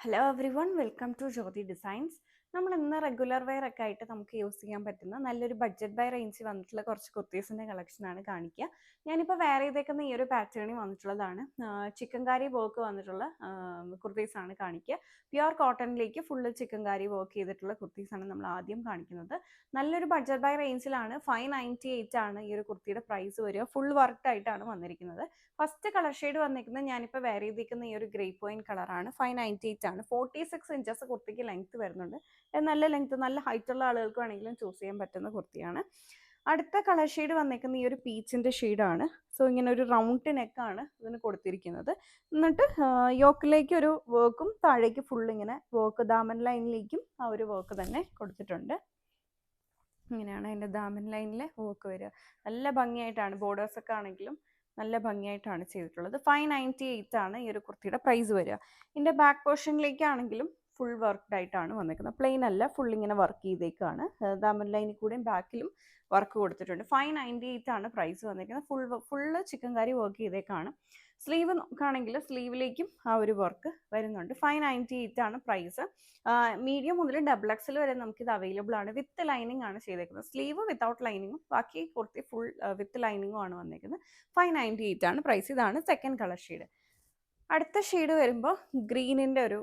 Hello everyone, welcome to Jyothi designs. നമ്മൾ ഇന്ന് regular wear ഒക്കെ ആയിട്ട് നമുക്ക് യൂസ് ചെയ്യാൻ പറ്റുന്ന നല്ലൊരു ബഡ്ജറ്റ് ബൈ റേഞ്ചിൽ വന്നിട്ടുള്ള കുറച്ച് കുർത്തീസിൻ്റെ കളക്ഷനാണ് കാണിക്കുക. ഞാനിപ്പോൾ വെയർ ചെയ്തേക്കുന്ന ഈ ഒരു പാറ്റേണിൽ വന്നിട്ടുള്ളതാണ് ചിക്കൻകാരി വർക്ക് വന്നിട്ടുള്ള കുർത്തീസാണ് കാണിക്കുക. പ്യുവർ കോട്ടണിലേക്ക് ഫുള്ള് ചിക്കൻകാരി വർക്ക് ചെയ്തിട്ടുള്ള കുർത്തീസാണ് നമ്മൾ ആദ്യം കാണിക്കുന്നത്. നല്ലൊരു ബഡ്ജറ്റ് ബൈ റേഞ്ചിലാണ്. 598 ആണ് ഈ ഒരു കുർത്തിയുടെ പ്രൈസ് വരിക. ഫുൾ വർക്ക്ഡ് ആയിട്ടാണ് വന്നിരിക്കുന്നത്. ഫസ്റ്റ് കളർ ഷെയ്ഡ് വന്നിരിക്കുന്നത് ഞാനിപ്പോൾ വെയർ ചെയ്തിരിക്കുന്ന ഈ ഒരു ഗ്രേ പോയിന്റ് കളറാണ്. 598 ആണ്. 46 ഇഞ്ചസ് കുർത്തിക്ക് ലെങ്ത് വരുന്നുണ്ട്. നല്ല ലെങ്ത്, നല്ല ഹൈറ്റ് ഉള്ള ആളുകൾക്ക് വേണമെങ്കിലും ചൂസ് ചെയ്യാൻ പറ്റുന്ന കുർത്തിയാണ്. അടുത്ത കളർ ഷെയ്ഡ് വന്നിരിക്കുന്ന ഈ ഒരു പീച്ചിൻ്റെ ഷെയ്ഡാണ്. സോ ഇങ്ങനെ ഒരു റൗണ്ട് നെക്കാണ് ഇതിന് കൊടുത്തിരിക്കുന്നത്. എന്നിട്ട് യോക്കിലേക്ക് ഒരു വർക്കും താഴേക്ക് ഫുൾ ഇങ്ങനെ വർക്ക്, ദാമൻ ലൈനിലേക്കും ആ ഒരു വർക്ക് തന്നെ കൊടുത്തിട്ടുണ്ട്. ഇങ്ങനെയാണ് അതിൻ്റെ ദാമൻ ലൈനിലെ വർക്ക് വരിക. നല്ല ഭംഗിയായിട്ടാണ്, ബോർഡേഴ്സൊക്കെ ആണെങ്കിലും നല്ല ഭംഗിയായിട്ടാണ് ചെയ്തിട്ടുള്ളത്. 598 ആണ് ഈ ഒരു കുർത്തിയുടെ പ്രൈസ് വരിക. ഇതിൻ്റെ ബാക്ക് പോർഷനിലേക്കാണെങ്കിലും ഫുൾ വർക്ക്ഡ് ആയിട്ടാണ് വന്നിരിക്കുന്നത്. പ്ലെയിൻ അല്ല, ഫുൾ ഇങ്ങനെ വർക്ക് ചെയ്തേക്കാണ്. ദാമൻ ലൈനിൽ കൂടെയും ബാക്കിലും വർക്ക് കൊടുത്തിട്ടുണ്ട്. 598 ആണ് പ്രൈസ് വന്നിരിക്കുന്നത്. ഫുള്ള് ചിക്കൻകാരി വർക്ക് ചെയ്തേക്കാണ്. സ്ലീവ് നോക്കുകയാണെങ്കിൽ സ്ലീവിലേക്കും ആ ഒരു വർക്ക് വരുന്നുണ്ട്. 598 ആണ് പ്രൈസ്. മീഡിയം മുതൽ XXL വരെ നമുക്കിത് അവൈലബിൾ ആണ്. വിത്ത് ലൈനിങ് ആണ് ചെയ്തേക്കുന്നത്. സ്ലീവ് വിത്തൗട്ട് ലൈനിങ്ങും ബാക്കി കുർത്തി ഫുൾ വിത്ത് ലൈനിങ്ങും ആണ് വന്നിരിക്കുന്നത്. 598 ആണ് പ്രൈസ്. ഇതാണ് സെക്കൻഡ് കളർ ഷെയ്ഡ്. അടുത്ത ഷെയ്ഡ് വരുമ്പോൾ ഗ്രീനിൻ്റെ ഒരു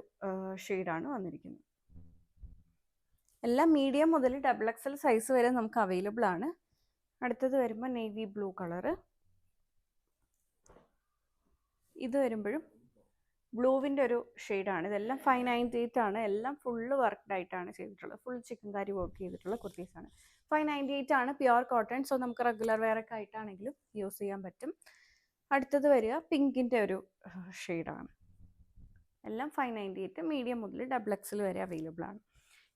ഷെയ്ഡാണ് വന്നിരിക്കുന്നത്. എല്ലാം മീഡിയം മുതൽ XXL സൈസ് വരെ നമുക്ക് അവൈലബിൾ ആണ്. അടുത്തത് വരുമ്പോൾ നേവി ബ്ലൂ കളറ്. ഇത് വരുമ്പോഴും ബ്ലൂവിൻ്റെ ഒരു ഷെയ്ഡാണ്. ഇതെല്ലാം 598 ആണ്. എല്ലാം ഫുള്ള് വർക്ക്ഡ് ആയിട്ടാണ് ചെയ്തിട്ടുള്ളത്. ഫുൾ ചിക്കൻകാരി വർക്ക് ചെയ്തിട്ടുള്ള കുർത്തീസാണ്. 598 ആണ്, പ്യുവർ കോട്ടൺ. സോ നമുക്ക് റെഗുലർ വെയർ ഒക്കെ ആയിട്ടാണെങ്കിലും യൂസ് ചെയ്യാൻ പറ്റും. അടുത്തത് വരിക പിങ്കിൻ്റെ ഒരു ഷെയ്ഡാണ്. എല്ലാം 598, മീഡിയം മുതൽ XXL വരെ അവൈലബിൾ ആണ്.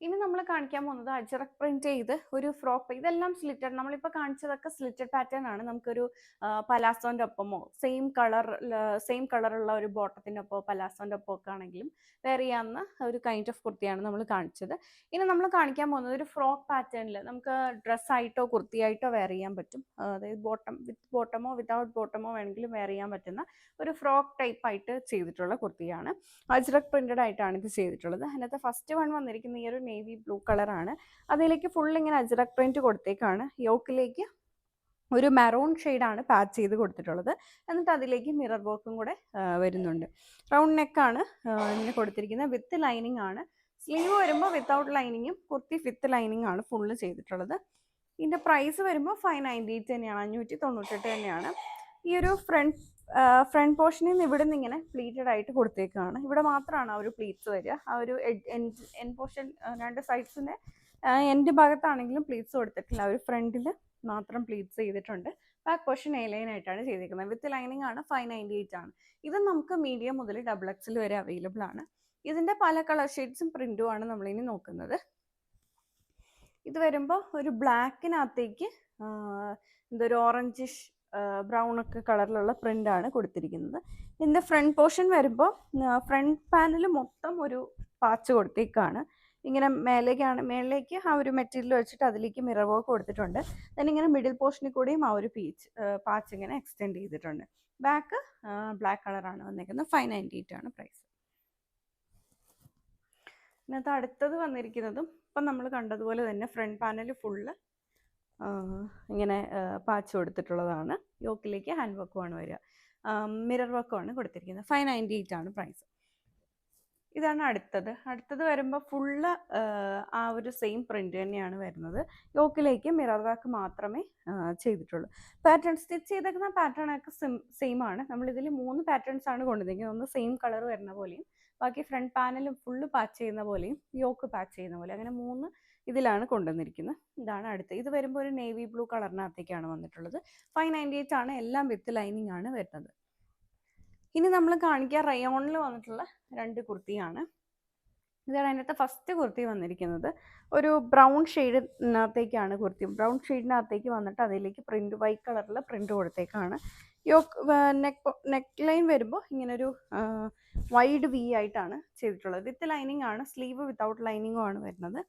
ഇനി നമ്മൾ കാണിക്കാൻ പോകുന്നത് അജ്രക് പ്രിന്റ് ചെയ്ത് ഒരു ഫ്രോക്ക്. ഇതെല്ലാം സ്ലിറ്റഡ്. നമ്മളിപ്പോൾ കാണിച്ചതൊക്കെ സ്ലിറ്റഡ് പാറ്റേൺ ആണ്. നമുക്കൊരു പലാസോൻ്റെ ഒപ്പമോ സെയിം കളറുള്ള ഒരു ബോട്ടത്തിൻ്റെ ഒപ്പമോ പലാസോൻ്റെ ഒപ്പം ഒക്കെ ആണെങ്കിലും വെയർ ചെയ്യാവുന്ന ഒരു കൈൻഡ് ഓഫ് കുർത്തിയാണ് നമ്മൾ കാണിച്ചത്. ഇനി നമ്മൾ കാണിക്കാൻ പോകുന്നത് ഒരു ഫ്രോക്ക് പാറ്റേണിൽ നമുക്ക് ഡ്രസ്സായിട്ടോ കുർത്തിയായിട്ടോ വെയർ ചെയ്യാൻ പറ്റും. അതായത് വിത്ത് ബോട്ടമോ വിത്തൗട്ട് ബോട്ടമോ വേണമെങ്കിലും വെയർ ചെയ്യാൻ പറ്റുന്ന ഒരു ഫ്രോക്ക് ടൈപ്പ് ആയിട്ട് ചെയ്തിട്ടുള്ള കുർത്തിയാണ്. അജ്രക് പ്രിന്റഡ് ആയിട്ടാണ് ഇത് ചെയ്തിട്ടുള്ളത്. അതിനകത്ത് ഫസ്റ്റ് വൺ വന്നിരിക്കുന്ന ഈ ഒരു നേവി ബ്ലൂ കളറാണ്. അതിലേക്ക് ഫുൾ ഇങ്ങനെ അജ്രക് പ്രിന്റ് കൊടുത്തേക്കാണ്. യോക്കിലേക്ക് ഒരു മെറൂൺ ഷെയ്ഡാണ് പാച്ച് ചെയ്ത് കൊടുത്തിട്ടുള്ളത്. എന്നിട്ട് അതിലേക്ക് മിറർ വർക്കും കൂടെ വരുന്നുണ്ട്. റൗണ്ട് നെക്കാണ് ഇങ്ങനെ കൊടുത്തിരിക്കുന്നത്. വിത്ത് ലൈനിങ് ആണ്. സ്ലീവ് വരുമ്പോൾ വിത്തൗട്ട് ലൈനിങ്ങും കുർത്തി വിത്ത് ലൈനിങ് ആണ് ഫുള്ള് ചെയ്തിട്ടുള്ളത്. ഇതിൻ്റെ പ്രൈസ് വരുമ്പോൾ 598 തന്നെയാണ്, 598 തന്നെയാണ്. ഈ ഒരു ഫ്രണ്ട് പോർഷനിൽ നിന്ന് ഇവിടെ നിന്ന് ഇങ്ങനെ പ്ലീറ്റഡ് ആയിട്ട് കൊടുത്തേക്കാണ്. ഇവിടെ മാത്രമാണ് ആ ഒരു പ്ലീറ്റ്സ് വരിക. ആ ഒരു എൻഡ് പോർഷൻ രണ്ട് സൈഡ്സിൻ്റെ എൻഡ് ഭാഗത്താണെങ്കിലും പ്ലീറ്റ്സ് കൊടുത്തിട്ടില്ല. ഒരു ഫ്രണ്ടിൽ മാത്രം പ്ലീറ്റ്സ് ചെയ്തിട്ടുണ്ട്. ബാക്ക് പോർഷൻ എ ലൈൻ ആയിട്ടാണ് ചെയ്തിരിക്കുന്നത്. വിത്ത് ലൈനിങ് ആണ്. 598 ആണ്. ഇത് നമുക്ക് മീഡിയം മുതൽ XXL വരെ അവൈലബിൾ ആണ്. ഇതിൻ്റെ പല കളർ ഷെയ്ഡ്സും പ്രിൻറ്റും ആണ് നമ്മളിനി നോക്കുന്നത്. ഇത് വരുമ്പോൾ ഒരു ബ്ലാക്കിനകത്തേക്ക് എന്തൊരു ഓറഞ്ചിഷ് ബ്രൗൺ ഒക്കെ കളറിലുള്ള പ്രിൻ്റാണ് കൊടുത്തിരിക്കുന്നത്. ഇതിൻ്റെ ഫ്രണ്ട് പോർഷൻ വരുമ്പോൾ ഫ്രണ്ട് പാനൽ മൊത്തം ഒരു പാച്ച് കൊടുത്തേക്കാണ്. ഇങ്ങനെ മേലേക്ക് ആ ഒരു മെറ്റീരിയൽ വെച്ചിട്ട് അതിലേക്ക് മിറർ വർക്ക് കൊടുത്തിട്ടുണ്ട്. ഇങ്ങനെ മിഡിൽ പോർഷനിൽ കൂടിയും ആ ഒരു പാച്ച് ഇങ്ങനെ എക്സ്റ്റെൻഡ് ചെയ്തിട്ടുണ്ട്. ബാക്ക് ബ്ലാക്ക് കളറാണ് വന്നിരിക്കുന്നത്. 598 ആണ് പ്രൈസ്. ഇതിനകത്ത് അടുത്തത് വന്നിരിക്കുന്നതും ഇപ്പം നമ്മൾ കണ്ടതുപോലെ തന്നെ ഫ്രണ്ട് പാനൽ ഫുള്ള് ഇങ്ങനെ പാച്ച് കൊടുത്തിട്ടുള്ളതാണ്. യോക്കിലേക്ക് ഹാൻഡ് വർക്കുമാണ് വരിക. മിറർ വർക്കുമാണ് കൊടുത്തിരിക്കുന്നത്. 598 ആണ് പ്രൈസ്. ഇതാണ് അടുത്തത് വരുമ്പോൾ ഫുള്ള് ആ ഒരു സെയിം പ്രിൻ്റ് തന്നെയാണ് വരുന്നത്. യോക്കിലേക്ക് മിറർ വർക്ക് മാത്രമേ ചെയ്തിട്ടുള്ളൂ. പാറ്റേൺ സ്റ്റിച്ച് ചെയ്തേക്കുന്ന പാറ്റേൺ ഒക്കെ സെയിം ആണ്. നമ്മളിതിൽ 3 പാറ്റേൺസ് ആണ് കൊണ്ടുവന്നിരിക്കുന്നത്. ഒന്ന് സെയിം കളർ വരുന്ന പോലെയും ബാക്കി ഫ്രണ്ട് പാനലും ഫുള്ള് പാച്ച് ചെയ്യുന്ന പോലെയും യോക്ക് പാച്ച് ചെയ്യുന്ന പോലെ, അങ്ങനെ 3 ഇതിലാണ് കൊണ്ടുവന്നിരിക്കുന്നത്. ഇതാണ് അടുത്ത്. ഇത് വരുമ്പോൾ ഒരു നേവി ബ്ലൂ കളറിനകത്തേക്കാണ് വന്നിട്ടുള്ളത്. 598 ആണ്. എല്ലാം വിത്ത് ലൈനിങ് ആണ് വരുന്നത്. ഇനി നമ്മൾ കാണിക്കുക റയോണിൽ വന്നിട്ടുള്ള 2 കുർത്തിയാണ്. ഇതാണ് അതിനകത്ത് ഫസ്റ്റ് കുർത്തി വന്നിരിക്കുന്നത്. ഒരു ബ്രൗൺ ഷെയ്ഡിനകത്തേക്കാണ് കുർത്തി. ബ്രൗൺ ഷെയ്ഡിനകത്തേക്ക് വന്നിട്ട് അതിലേക്ക് പ്രിന്റ് വൈറ്റ് കളറിൽ പ്രിന്റ് കൊടുത്തേക്കാണ്. നെക്ക് ലൈൻ വരുമ്പോൾ ഇങ്ങനൊരു വൈഡ് വി ആയിട്ടാണ് ചെയ്തിട്ടുള്ളത്. വിത്ത് ലൈനിങ് ആണ്. സ്ലീവ് വിത്തൗട്ട് ലൈനിങ്ങും ആണ് വരുന്നത്.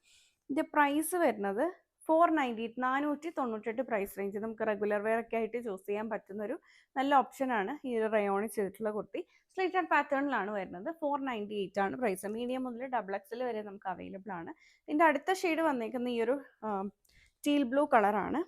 ഇതിൻ്റെ പ്രൈസ് വരുന്നത് 498 പ്രൈസ് റേഞ്ച്. നമുക്ക് റെഗുലർ വെയർ ഒക്കെ ആയിട്ട് ചൂസ് ചെയ്യാൻ പറ്റുന്ന ഒരു നല്ല ഓപ്ഷനാണ് ഈ ഒരു റയോണിൽ ചെയ്തിട്ടുള്ള കുർത്തി. സ്ലിറ്റഡ് പാറ്റേണിലാണ് വരുന്നത്. 498 ആണ് പ്രൈസ്. മീഡിയം മുതൽ XXL വരെ നമുക്ക് അവൈലബിൾ ആണ്. ഇതിൻ്റെ അടുത്ത ഷെയ്ഡ് വന്നേക്കുന്ന ഈ ഒരു ടീൽ ബ്ലൂ കളറാണ്,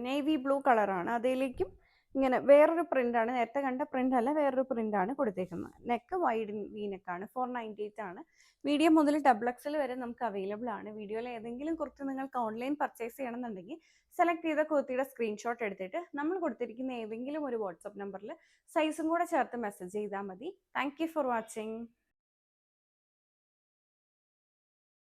നേവി ബ്ലൂ കളറാണ്. അതിലേക്കും ഇങ്ങനെ വേറൊരു പ്രിൻ്റാണ്, നേരത്തെ കണ്ട പ്രിൻ്റ് അല്ല, വേറൊരു പ്രിൻ്റാണ് കൊടുത്തേക്കുന്നത്. നെക്ക് വൈഡ് വി നെക്കാണ്. 498 ആണ്. മീഡിയം മുതൽ XXL വരെ നമുക്ക് അവൈലബിൾ ആണ്. വീഡിയോയിൽ ഏതെങ്കിലും കുർത്തി നിങ്ങൾക്ക് ഓൺലൈൻ പർച്ചേസ് ചെയ്യണമെന്നുണ്ടെങ്കിൽ സെലക്ട് ചെയ്ത കുർത്തിയുടെ സ്ക്രീൻഷോട്ട് എടുത്തിട്ട് നമ്മൾ കൊടുത്തിരിക്കുന്ന ഏതെങ്കിലും ഒരു വാട്സപ്പ് നമ്പറിൽ സൈസും കൂടെ ചേർത്ത് മെസ്സേജ് ചെയ്താൽ മതി. Thank you for watching.